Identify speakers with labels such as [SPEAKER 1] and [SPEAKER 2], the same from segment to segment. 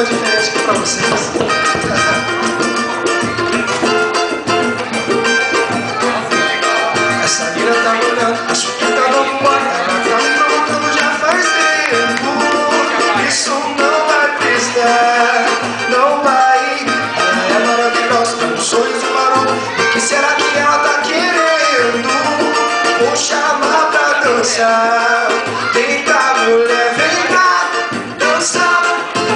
[SPEAKER 1] uma diferente aqui pra vocês. Essa mina tá me olhando, acho que tá dando mole. Ela tá me provocando já faz tempo. Isso não vai prestar, não vai. Ela é maravilhosa, com um sorriso maroto. O que será que ela tá querendo? Vou chamar pra dançar. Vem cá, mulher, vem cá, dança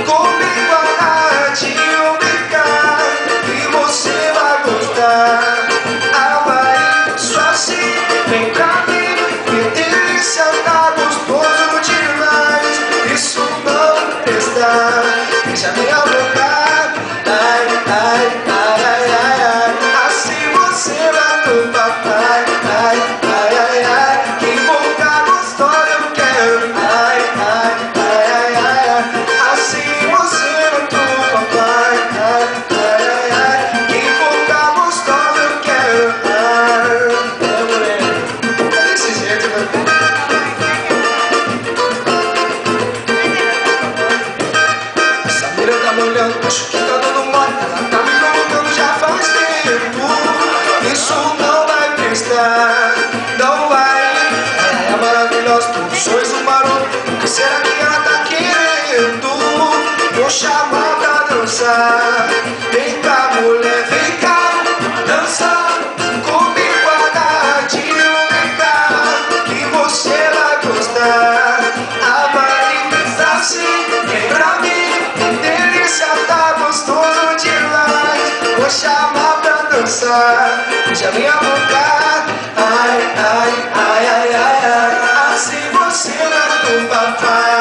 [SPEAKER 1] comigo agarradinho, vem cá, e você vai gostar. Ah, vai, só assim, vem pra mim, que delícia, tá gostoso demais. Isso não presta, deixa minha boca, ai, ai, ai, ai, ai, ai. Assim você vai pro papai, ai, ai, ai, ai. Que boca gostosa eu quero, ai, ai, ai, ai, ai, ai. Assim você vai pro papai, ai, ai, ai, ai. Que boca gostosa eu quero, ai. É, mulher, é desse jeito, né? Essa mira tá me olhando, acho que tá dando mole. Ela tá me provocando já faz tempo. Isso não vai prestar, não vai. Ela é maravilhosa, com sorriso maroto. O que será que ela tá querendo? Vou chamar pra dançar. Vem cá, mulher, vem cá, dança comigo agarradinho, vem cá, que você vai gostar. Ah, vai, pensa assim, vem pra mim, delícia, tá gostoso demais. Vou chamar pra dançar, beija minha boca, ai, ai, ai, ai, ai, ai. Assim você vai do papai.